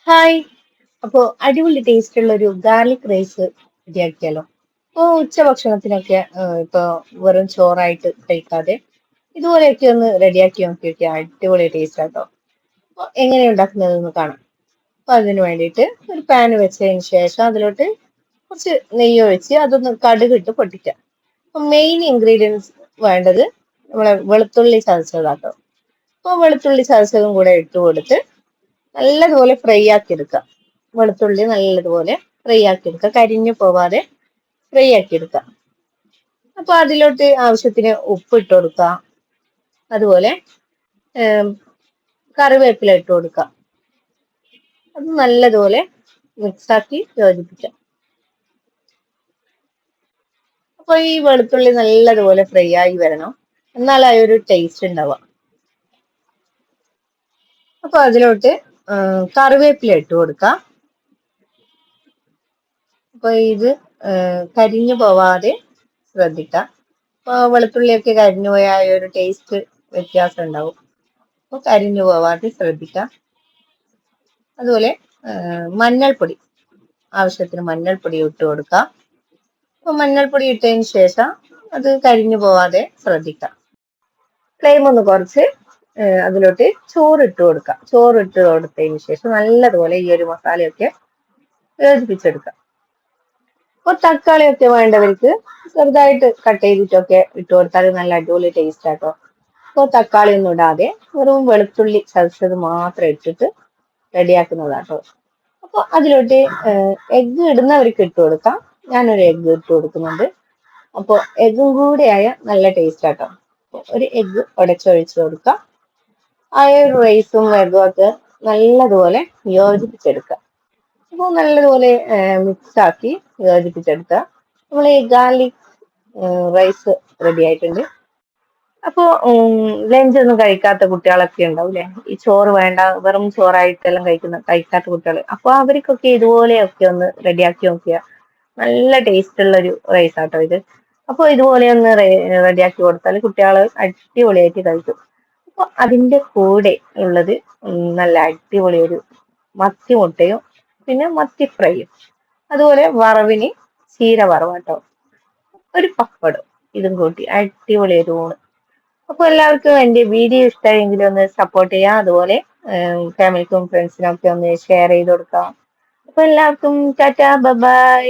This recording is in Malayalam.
ഹായ്. അപ്പോ അടിപൊളി ടേസ്റ്റ് ഉള്ള ഒരു ഗാർലിക് റൈസ് റെഡിയാക്കിയാലോ? ഇപ്പോ ഉച്ചഭക്ഷണത്തിനൊക്കെ ഇപ്പൊ വെറും ചോറായിട്ട് കഴിക്കാതെ ഇതുപോലെയൊക്കെ ഒന്ന് റെഡിയാക്കി നോക്കിയൊക്കെ അടിപൊളി ടേസ്റ്റ് ആട്ടോ. അപ്പൊ എങ്ങനെയാ ഉണ്ടാക്കുന്നതെന്ന് കാണാം. അപ്പൊ അതിന് വേണ്ടിയിട്ട് ഒരു പാൻ വെച്ചതിന് ശേഷം അതിലോട്ട് കുറച്ച് നെയ്യ് ഒഴിച്ച് അതൊന്ന് കടുകിട്ട് പൊട്ടിക്കാം. അപ്പൊ മെയിൻ ഇൻഗ്രീഡിയൻസ് വേണ്ടത് നമ്മളെ വെളുത്തുള്ളി ചതച്ചതാട്ടോ. അപ്പൊ വെളുത്തുള്ളി ചതച്ചതും കൂടെ ഇട്ട് കൊടുത്ത് നല്ലതുപോലെ ഫ്രൈ ആക്കി എടുക്കാം. വെളുത്തുള്ളി നല്ലതുപോലെ ഫ്രൈ ആക്കി എടുക്കുക, കരിഞ്ഞു പോവാതെ ഫ്രൈ ആക്കി എടുക്കാം. അപ്പൊ അതിലോട്ട് ആവശ്യത്തിന് ഉപ്പ് ഇട്ട് കൊടുക്കാം. അതുപോലെ ഏം, കറിവേപ്പില ഇട്ട് കൊടുക്കാം. അത് നല്ലതുപോലെ മിക്സ് ആക്കി യോജിപ്പിക്കാം. അപ്പൊ ഈ വെളുത്തുള്ളി നല്ലതുപോലെ ഫ്രൈ ആയി വരണം, എന്നാൽ ആ ഒരു ടേസ്റ്റ് ഉണ്ടാവുക. അപ്പൊ അതിലോട്ട് കറിവേപ്പില ഇട്ട് കൊടുക്കാം. അപ്പൊ ഇത് കരിഞ്ഞു പോവാതെ ശ്രദ്ധിക്കാം. അപ്പൊ വെളുത്തുള്ളിയൊക്കെ കരിഞ്ഞു പോയാൽ ആ ഒരു ടേസ്റ്റ് വ്യത്യാസം ഉണ്ടാവും. അപ്പൊ കരിഞ്ഞു പോവാതെ ശ്രദ്ധിക്കാം. അതുപോലെ മഞ്ഞൾപ്പൊടി, ആവശ്യത്തിന് മഞ്ഞൾപ്പൊടി ഇട്ട് കൊടുക്കാം. അപ്പൊ മഞ്ഞൾപ്പൊടി ഇട്ടതിന് ശേഷം അത് കരിഞ്ഞു പോവാതെ ശ്രദ്ധിക്കാം. ഫ്ലെയിം ഒന്ന് കുറച്ച് അതിലോട്ട് ചോറ് ഇട്ട് കൊടുക്കാം. ചോറ് ഇട്ട് കൊടുത്തതിന് ശേഷം നല്ലതുപോലെ ഈ ഒരു മസാലയൊക്കെ യോജിപ്പിച്ചെടുക്കാം. അപ്പൊ തക്കാളിയൊക്കെ വേണ്ടവർക്ക് ചെറുതായിട്ട് കട്ട് ചെയ്തിട്ടൊക്കെ ഇട്ട് കൊടുത്താൽ നല്ല അടിപൊളി ടേസ്റ്റ് ആട്ടോ. അപ്പോൾ തക്കാളി ഒന്നും ഇടാതെ വെറും വെളുത്തുള്ളി ചതച്ചത് മാത്രം ഇട്ടിട്ട് റെഡിയാക്കുന്നതാട്ടോ. അപ്പൊ അതിലോട്ട് എഗ്ഗ് ഇടുന്നവർക്ക് ഇട്ട് കൊടുക്കാം. ഞാനൊരു എഗ്ഗ് ഇട്ട് കൊടുക്കുന്നുണ്ട്. അപ്പോൾ എഗ്ഗും കൂടെ ആയ നല്ല ടേസ്റ്റ് ആട്ടോ. ഒരു എഗ്ഗ് ഉടച്ചൊഴിച്ച് കൊടുക്കാം. ആ ഒരു റൈസും എഗ്ഗും ഒക്കെ നല്ലതുപോലെ യോജിപ്പിച്ചെടുക്കുക. അപ്പോൾ നല്ലതുപോലെ മിക്സ് ആക്കി യോജിപ്പിച്ചെടുക്കുക. നമ്മൾ ഈ ഗാർലിക് റൈസ് റെഡി ആയിട്ടുണ്ട്. അപ്പോ ലഞ്ച് ഒന്നും കഴിക്കാത്ത കുട്ടികളൊക്കെ ഉണ്ടാവില്ലേ, ഈ ചോറ് വേണ്ട വെറും ചോറായിട്ടെല്ലാം കഴിക്കാത്ത കുട്ടികൾ, അപ്പൊ അവർക്കൊക്കെ ഇതുപോലെയൊക്കെ ഒന്ന് റെഡിയാക്കി നോക്കിയ നല്ല ടേസ്റ്റ് ഉള്ള ഒരു റൈസ് ആട്ടോ ഇത്. അപ്പൊ ഇതുപോലെ ഒന്ന് റെഡിയാക്കി കൊടുത്താൽ കുട്ടികൾ അടിപൊളിയായിട്ട് കഴിക്കും. അപ്പൊ അതിന്റെ കൂടെ ഉള്ളത് നല്ല അടിപൊളി ഒരു മത്തി മുട്ടയും പിന്നെ മത്തി ഫ്രൈയും, അതുപോലെ വറവിന് ചീര വറവാട്ടോ, ഒരു പപ്പടം, ഇതും കൂട്ടി അടിപൊളി ഒരു ഊണ്. അപ്പൊ എല്ലാവർക്കും എന്റെ വീഡിയോ ഇഷ്ടമായെങ്കിൽ ഒന്ന് സപ്പോർട്ട് ചെയ്യാം. അതുപോലെ ഫാമിലിക്കും ഫ്രണ്ട്സിനും ഒക്കെ ഒന്ന് ഷെയർ ചെയ്ത് കൊടുക്കാം. അപ്പൊ എല്ലാവർക്കും ടാറ്റാ ബൈ.